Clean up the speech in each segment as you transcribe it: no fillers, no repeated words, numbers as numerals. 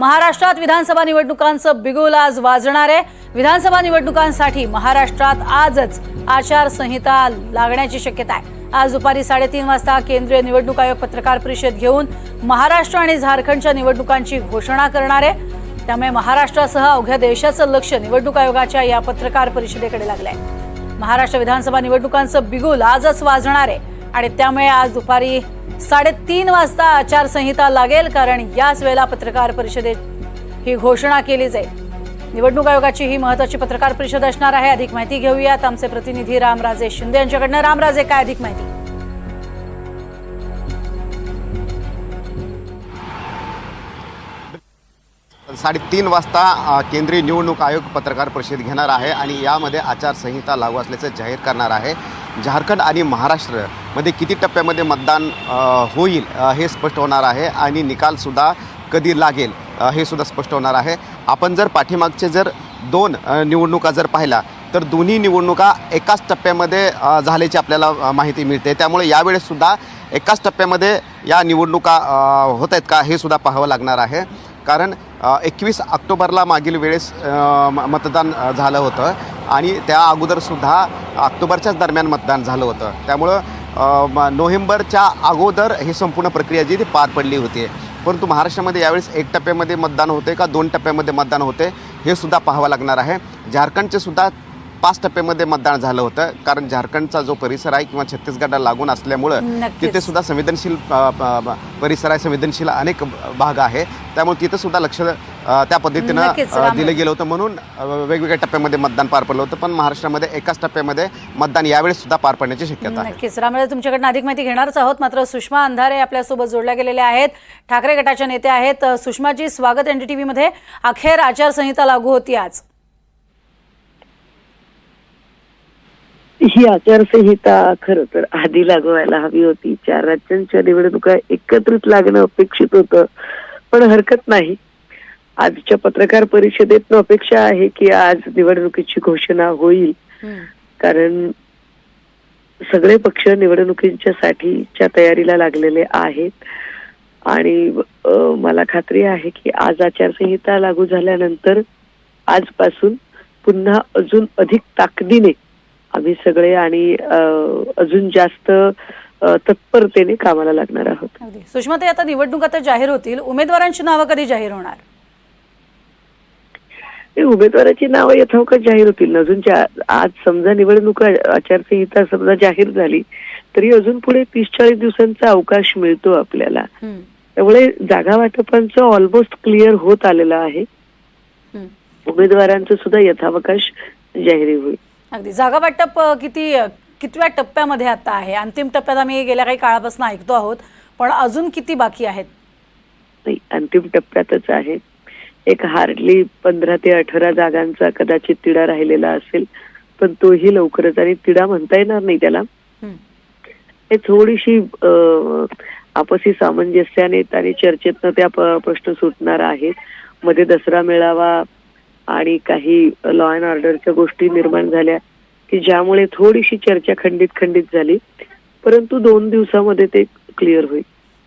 महाराष्ट्रात विधानसभा निवडणुकांचं बिगुल आज वाजणार आहे। विधानसभा निवडणुकांसाठी महाराष्ट्रात आजच आचारसंहिता लागण्याची शक्यता आहे। आज दुपारी 3:30 वाजता केंद्रीय निवडणूक आयोग पत्रकार परिषद घेऊन महाराष्ट्र आणि झारखंडच्या निवडणुकांची घोषणा करणार आहे। त्यामुळे महाराष्ट्रासह अवघ्या देशाचं लक्ष निवडणूक आयोगाच्या या पत्रकार परिषदेकडे लागलंय। महाराष्ट्र विधानसभा निवडणुकांचं बिगुल आजच वाजणार आहे आणि त्यामुळे आज दुपारी 3:30 वाजता आचारसंहिता लागेल, कारण याच वेळेला पत्रकार परिषदेत ही घोषणा केली जाईल। निवडणूक आयोगाची ही महत्त्वाची पत्रकार परिषद असणार आहे। अधिक माहिती घेऊयात आमचे प्रतिनिधी रामराजे शिंदे यांच्याकडनं। रामराजे, काय अधिक माहिती? 3:30 वाजता केंद्रीय निवडणूक आयोग पत्रकार परिषद घेणार आहे आणि यामध्ये आचारसंहिता लागू असल्याचं जाहीर करणार आहे। झारखंड आणि महाराष्ट्रमध्ये किती टप्प्यामध्ये मतदान होईल हे स्पष्ट होणार आहे आणि निकालसुद्धा कधी लागेल हे सुद्धा स्पष्ट होणार आहे। आपण जर पाठीमागचे 2 निवडणुका जर पाहिला तर दोन्ही निवडणुका एकाच टप्प्यामध्ये झाल्याची आपल्याला माहिती मिळते। त्यामुळे यावेळेस सुद्धा एकाच टप्प्यामध्ये या निवडणुका होत आहेत का हे सुद्धा पाहावं लागणार आहे, कारण 21 ऑक्टोबरला मागील वेळेस मतदान झालं होतं आणि त्या अगोदरसुद्धा ऑक्टोबरच्याच दरम्यान मतदान झालं होतं। त्यामुळं नोव्हेंबरच्या अगोदर ही संपूर्ण प्रक्रिया जी ती पार पडली होती। परंतु महाराष्ट्रामध्ये यावेळेस 1 टप्प्यामध्ये मतदान होते का 2 टप्प्यामध्ये मतदान होते हे सुद्धा पाहावं लागणार आहे। झारखंडचे सुद्धा 5 टप्प्यामध्ये मतदान झालं होतं, कारण झारखंडचा जो परिसर आहे किंवा छत्तीसगडला लागून असल्यामुळं तिथे सुद्धा संवेदनशील परिसर आहे, संवेदनशील अनेक भाग आहे। त्यामुळे तिथं सुद्धा लक्ष त्या पद्धतीनं दिलं गेलं होतं, म्हणून वेगवेगळ्या टप्प्यामध्ये मतदान पार पडलं होतं। पण महाराष्ट्रामध्ये एकाच टप्प्यामध्ये मतदान यावेळेस सुद्धा पार पडण्याची शक्यता आहे। नक्कीच रामराजे, तुमच्याकडनं अधिक माहिती घेणारच आहोत। मात्र सुषमा अंधारे आपल्यासोबत जोडल्या गेलेल्या आहेत, ठाकरे गटाच्या नेत्या आहेत। सुषमाजी, स्वागत NDTV मध्ये। अखेर आचारसंहिता लागू होती आज। ही आचारसंहिता खरं तर आधी लागू व्हायला हवी होती। 4 राज्यांच्या निवडणुका एकत्रित लागणं अपेक्षित होतं, पण हरकत नाही। आजच्या पत्रकार परिषदेत अपेक्षा आहे की आज निवडणुकीची घोषणा होईल, कारण सगळे पक्ष निवडणुकीच्या साठीच्या तयारीला लागलेले आहेत आणि मला खात्री आहे की आज आचारसंहिता लागू झाल्यानंतर आजपासून पुन्हा अजून अधिक ताकदीने आम्ही सगळे आणि अजून जास्त तत्परतेने कामाला लागणार आहोत। सुषमा, ते आता निवडणूक आता जाहीर होतील, उमेदवारांची नावं कधी जाहीर होणार? उमेदवाराची नावं यथावकाश जाहीर होतील। अजून आज समजा निवडणूक आचारसंहिता समजा जाहीर झाली तरी अजून पुढे 30-40 दिवसांचा अवकाश मिळतो आपल्याला। त्यामुळे जागा वाटपांचं ऑलमोस्ट क्लिअर होत आलेलं आहे। उमेदवारांचं सुद्धा यथावकाश जाहीर होईल। अगदी, जागा वाटप कितव्या टप्प्यामध्ये आता आहे? अंतिम टप्प्यात आम्ही गेल्या काही काळापासून ऐकतो आहोत, पण अजून किती बाकी आहेत? नाही, अंतिम टप्प्यातच आहे। एक हार्डली 15 ते 18 जागांचा कदाचित तिढा राहिलेला असेल, पण तोही लवकरच, आणि तिढा म्हणता येणार नाही त्याला। हे थोडीशी आपसी सामंजस्याने आणि चर्चेतनं त्या प्रश्न सुटणार आहेत। मध्ये दसरा मेळावा आणि काही लॉ अँड ऑर्डरच्या गोष्टी निर्माण झाल्या की ज्यामुळे थोडीशी चर्चा खंडित झाली, परंतु 2 दिवसामध्ये ते क्लिअर होईल।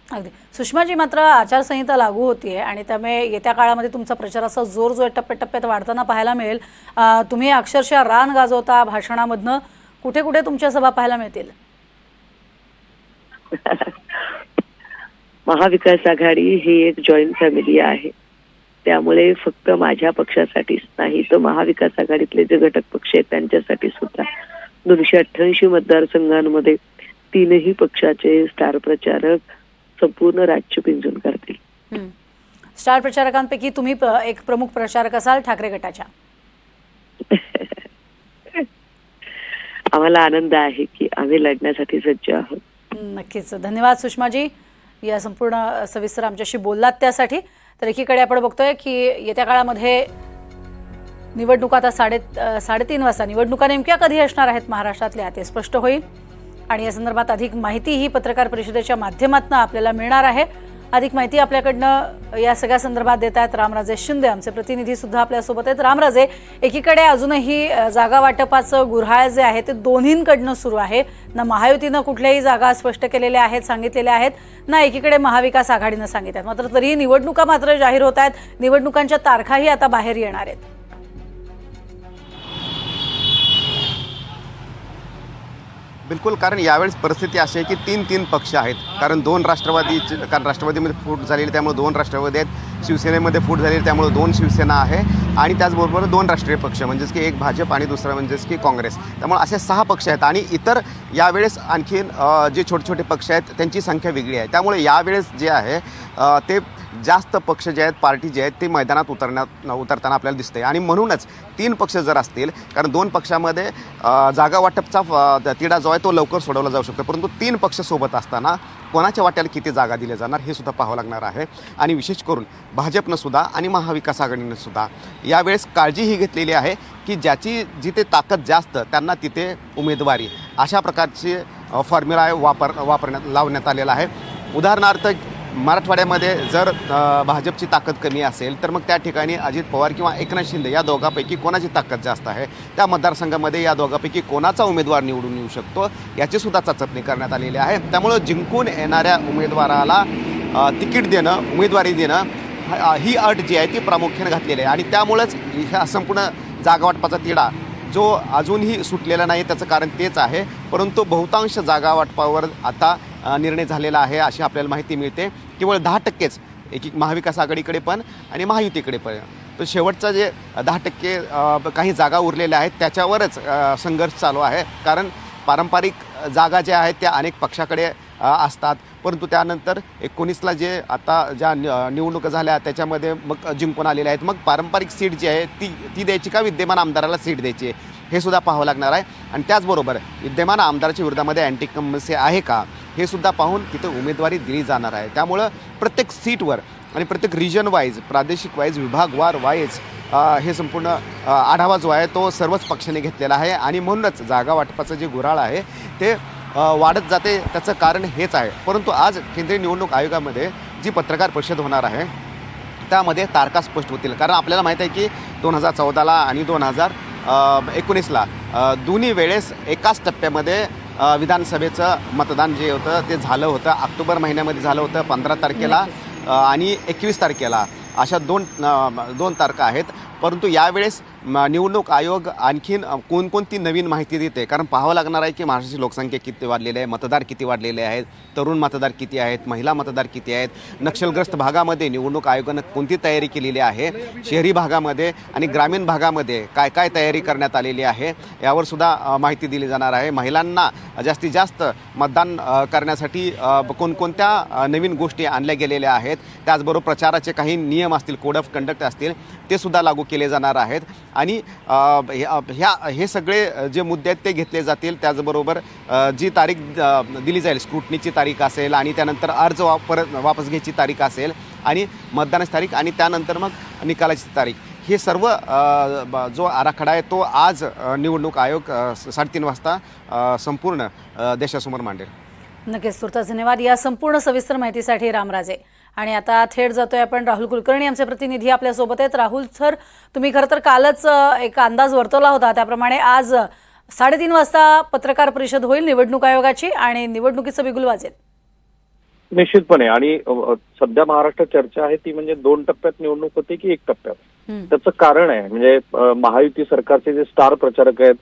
अगदी सुषमाजी, मात्र आचारसंहिता लागू होतीये आणि त्यामुळे येत्या काळामध्ये तुमचा प्रचाराचा जोर जो टप्प्याटप्प्यात वाढताना पाहायला मिळेल। तुम्ही अक्षरशः रान गाजवता भाषणामधनं, कुठे कुठे तुमच्या सभा पाहायला मिळतील? महाविकास आघाडी ही एक जॉईंट फॅमिली आहे, त्यामुळे फक्त माझ्या पक्षासाठीच नाही तर महाविकास आघाडीतले जे घटक पक्ष आहेत त्यांच्यासाठी सुद्धा 288 मतदारसंघांमध्ये 3ही पक्षाचे स्टार प्रचारक संपूर्ण राज्य पिंजून करतील। स्टार प्रचारकांपैकी तुम्ही एक प्रमुख प्रचारक असाल ठाकरे गटाच्या। आम्हाला आनंद आहे की आम्ही लढण्यासाठी सज्ज आहोत। नक्कीच, धन्यवाद सुषमाजी या संपूर्ण सविस्तर आमच्याशी बोललात त्यासाठी। तर एकीकडे आपण बघतोय की येत्या काळामध्ये निवडणुका आता 3:30 वाजता, निवडणुका नेमक्या कधी असणार आहेत महाराष्ट्रातल्या ते स्पष्ट होईल आणि या संदर्भात अधिक माहिती ही पत्रकार परिषदेच्या माध्यमातून आपल्याला मिळणार आहे। अधिक माहिती आपल्याकडनं या सगळ्या संदर्भात देत आहेत रामराजे शिंदे, आमचे प्रतिनिधी सुद्धा आपल्यासोबत आहेत. रामराजे, एकीकडे अजूनही जागा वाटपाचं गुऱ्हाळ जे आहे ते दोन्हींकडनं सुरू आहे. ना महायुतीनं कुठल्याही जागा स्पष्ट केलेल्या आहेत, सांगितलेल्या आहेत, ना एकीकडे महाविकास आघाडीनं सांगितलं आहेत. मात्र तरीही निवडणुका मात्र जाहीर होत आहेत. निवडणुकांच्या तारखाही आता बाहेर येणार आहेत. बिलकुल, कारण यावेळेस परिस्थिती अशी आहे की तीन पक्ष आहेत. कारण कारण राष्ट्रवादीमध्ये फूट झालेली त्यामुळे 2 राष्ट्रवादी आहेत, शिवसेनेमध्ये फूट झालेली त्यामुळे 2 शिवसेना आहे आणि त्याचबरोबर 2 राष्ट्रीय पक्ष म्हणजेच की एक भाजप आणि दुसरा म्हणजेच की काँग्रेस. त्यामुळे असे 6 पक्ष आहेत आणि इतर यावेळेस आणखीन जे छोटे छोटे पक्ष आहेत त्यांची संख्या वेगळी आहे. त्यामुळे यावेळेस जे आहे ते जास्त पक्ष जे आहेत, पार्टी जे आहेत ते मैदानात उतरताना आपल्याला दिसते आणि म्हणूनच 3 पक्ष जर असतील, कारण 2 पक्षामध्ये जागा वाटपचा तिढा जो आहे तो लवकर सोडवला जाऊ शकतो, परंतु 3 पक्ष सोबत असताना कोणाच्या वाट्याला किती जागा दिल्या जाणार हे सुद्धा पाहावं लागणार आहे. आणि विशेष करून भाजपनं सुद्धा आणि महाविकास आघाडीनं सुद्धा यावेळेस काळजी ही घेतलेली आहे की ज्याची जिथे ताकद जास्त त्यांना तिथे उमेदवारी, अशा प्रकारची फॉर्म्युला लावण्यात आलेला आहे. उदाहरणार्थ मराठवाड्यामध्ये जर भाजपची ताकद कमी असेल तर मग त्या ठिकाणी अजित पवार किंवा एकनाथ शिंदे या दोघांपैकी कोणाची ताकद जास्त आहे, त्या मतदारसंघामध्ये या दोघांपैकी कोणाचा उमेदवार निवडून येऊ शकतो याची सुद्धा चाचपणी करण्यात आलेली आहे. त्यामुळं जिंकून येणाऱ्या उमेदवाराला तिकीट देणं, उमेदवारी देणं ही अट जी आहे ती प्रामुख्याने घातलेली आहे. आणि त्यामुळंच ह्या संपूर्ण जागा वाटपाचा तिढा जो अजूनही सुटलेला नाही त्याचं कारण तेच आहे. परंतु बहुतांश जागा वाटपावर आता निर्णय झालेला आहे अशी आपल्याला माहिती मिळते. केवळ 10%च एक महाविकास आघाडीकडे पण आणि महायुतीकडे पण. तर शेवटचं जे 10% काही जागा उरलेल्या आहेत त्याच्यावरच संघर्ष चालू आहे. कारण पारंपरिक जागा ज्या आहेत त्या अनेक पक्षाकडे असतात, परंतु त्यानंतर 19ला जे आता ज्या निवडणुका झाल्या त्याच्यामध्ये मग जिंकून आलेल्या आहेत. मग पारंपरिक सीट जी आहे ती द्यायची का विद्यमान आमदाराला सीट द्यायची हे सुद्धा पाहावं लागणार आहे. आणि त्याचबरोबर विद्यमान आमदाराच्या विरोधामध्ये अँटी आहे का हे सुद्धा पाहून तिथे उमेदवारी दिली जाणार आहे. त्यामुळं प्रत्येक सीटवर आणि प्रत्येक रिजन वाईज, प्रादेशिक वाईज, विभागवार वाईज हे संपूर्ण आढावा जो आहे तो सर्वच पक्षाने घेतलेला आहे. आणि म्हणूनच जागा वाटपाचं जे गुऱ्हाळ आहे ते वाढत जाते, त्याचं कारण हेच आहे. परंतु आज केंद्रीय निवडणूक आयोगामध्ये जी पत्रकार परिषद होणार आहे त्यामध्ये तारखा स्पष्ट होतील. कारण आपल्याला माहीत आहे की 2014ला आणि 2019ला दोन्ही वेळेस एकाच टप्प्यामध्ये विधानसभेचं मतदान जे होतं ते झालं होतं. ऑक्टोबर महिन्यामध्ये झालं होतं 15 तारखेला आणि 21 तारखेला, अशा दोन तारखा आहेत. परंतु यावेळेस निवडणूक आयोग आणखीन कोणकोणती नवीन माहिती देते, कारण पाहावं लागणार आहे की महाराष्ट्राची लोकसंख्या किती वाढलेली आहे, मतदार किती वाढलेले आहेत, तरुण मतदार किती आहेत, महिला मतदार किती आहेत, नक्षलग्रस्त भागामध्ये निवडणूक आयोगानं कोणती तयारी केलेली आहे, शहरी भागामध्ये आणि ग्रामीण भागामध्ये काय काय तयारी करण्यात आलेली आहे यावर सुद्धा माहिती दिली जाणार आहे. महिलांना जास्तीत जास्त मतदान करण्यासाठी कोणकोणत्या नवीन गोष्टी आणल्या गेलेल्या आहेत, त्याचबरोबर प्रचाराचे काही नियम असतील, कोड ऑफ कंडक्ट असतील ते सुद्धा लागू केले जाणार आहेत. आणि हे सगळे जे मुद्दे आहेत ते घेतले जातील. त्याचबरोबर जी तारीख दिली जाईल, स्क्रुटनीची तारीख असेल आणि त्यानंतर अर्ज वापस घ्यायची तारीख असेल आणि मतदानाची तारीख आणि त्यानंतर मग निकालाची तारीख, हे सर्व जो आराखडा आहे तो आज निवडणूक आयोग 3:30 वाजता संपूर्ण देशासमोर मांडेल. नक्कीच, तुर्तास धन्यवाद या संपूर्ण सविस्तर माहितीसाठी रामराजे. आणि आता थेट जातोय आपण राहुल कुलकर्णी आमचे प्रतिनिधी आपल्यासोबत आहेत. राहुल सर, तुम्ही खरं तर कालच एक अंदाज वर्तवला होता, त्याप्रमाणे आज 3:30 वाजता पत्रकार परिषद होईल निवडणूक आयोगाची आणि निवडणुकीचं बिगुल वाजेल. निश्चितपणे. आणि सध्या महाराष्ट्रात चर्चा आहे ती म्हणजे 2 टप्प्यात निवडणूक होते की 1 टप्प्यात. त्याचं कारण आहे म्हणजे महायुती सरकारचे जे स्टार प्रचारक आहेत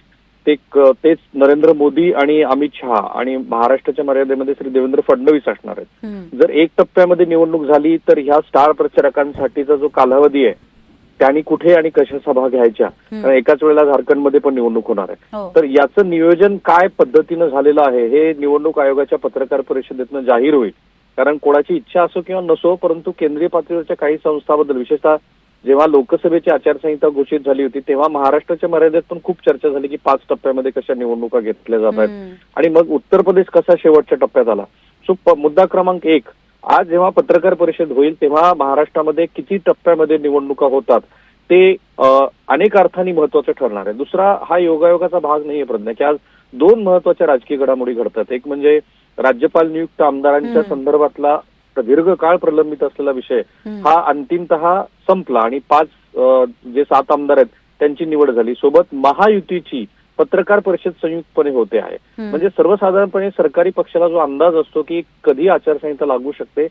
तेच नरेंद्र मोदी आणि अमित शहा आणि महाराष्ट्राच्या मर्यादेमध्ये श्री देवेंद्र फडणवीस असणार आहेत. जर 1 टप्प्यामध्ये निवडणूक झाली तर ह्या स्टार प्रचारकांसाठीचा जो कालावधी आहे त्यांनी कुठे आणि कशा सभा घ्यायच्या, कारण एकाच वेळेला झारखंडमध्ये पण निवडणूक होणार आहे. तर याचं नियोजन काय पद्धतीनं झालेलं आहे हे निवडणूक आयोगाच्या पत्रकार परिषदेतनं जाहीर होईल. कारण कोणाची इच्छा असो किंवा नसो, परंतु केंद्रीय पातळीवरच्या काही संस्थांबद्दल, विशेषतः जेव्हा लोकसभेची आचारसंहिता घोषित झाली होती तेव्हा महाराष्ट्राच्या मर्यादेत पण खूप चर्चा झाली की 5 टप्प्यामध्ये कशा निवडणुका घेतल्या जात आहेत आणि मग उत्तर प्रदेश कसा शेवटच्या टप्प्यात आला. सो मुद्दा क्रमांक 1, आज जेव्हा पत्रकार परिषद होईल तेव्हा महाराष्ट्रामध्ये किती टप्प्यामध्ये निवडणुका होतात ते अनेक अर्थांनी महत्वाचं ठरणार आहे. दुसरा हा योगायोगाचा भाग नाहीये प्रज्ञा, की आज 2 महत्वाच्या राजकीय घडामोडी घडतात. एक म्हणजे राज्यपाल नियुक्त आमदारांच्या संदर्भातला दीर्घकाळ प्रलंबित असलेला विषय हा अंतिमतः संपला आणि 7 आमदार आहेत त्यांची निवड झाली. सोबत महायुतीची पत्रकार परिषद संयुक्तपणे होते आहे. म्हणजे सर्वसाधारणपणे सरकारी पक्षाला जो अंदाज असतो की कधी आचारसंहिता लागू शकते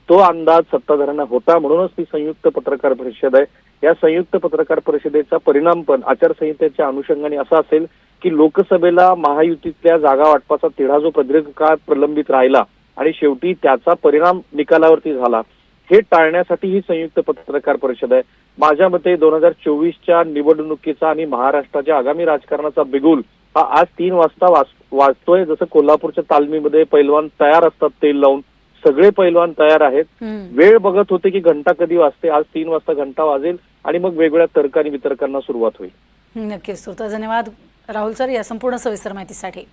तो अंदाज सत्ताधाऱ्यांना होता, म्हणूनच ती संयुक्त पत्रकार परिषद आहे. या संयुक्त पत्रकार परिषदेचा परिणाम पण आचारसंहितेच्या अनुषंगाने असा असेल की लोकसभेला महायुतीतल्या जागा वाटपाचा तिढा जो प्रदीर्घ काळ प्रलंबित राहिला आणि शेवटी त्याचा परिणाम निकालावरती झाला, हे टाळण्यासाठी ही संयुक्त पत्रकार परिषद आहे. माझ्या मते 2024च्या निवडणुकीचा आणि महाराष्ट्राच्या आगामी राजकारणाचा बिगुल हा आज 3 वाजता वाजतोय. जसं कोल्हापूरच्या तालमीमध्ये पैलवान तयार असतात तेल लावून, सगळे पैलवान तयार आहेत. वेळ बघत होते की घंटा कधी वाजते. आज 3 वाजता घंटा वाजेल आणि मग वेगवेगळ्या तर्क आणि वितर्कांना सुरुवात होईल. नक्कीच. धन्यवाद राहुल सर या संपूर्ण सविस्तर माहितीसाठी.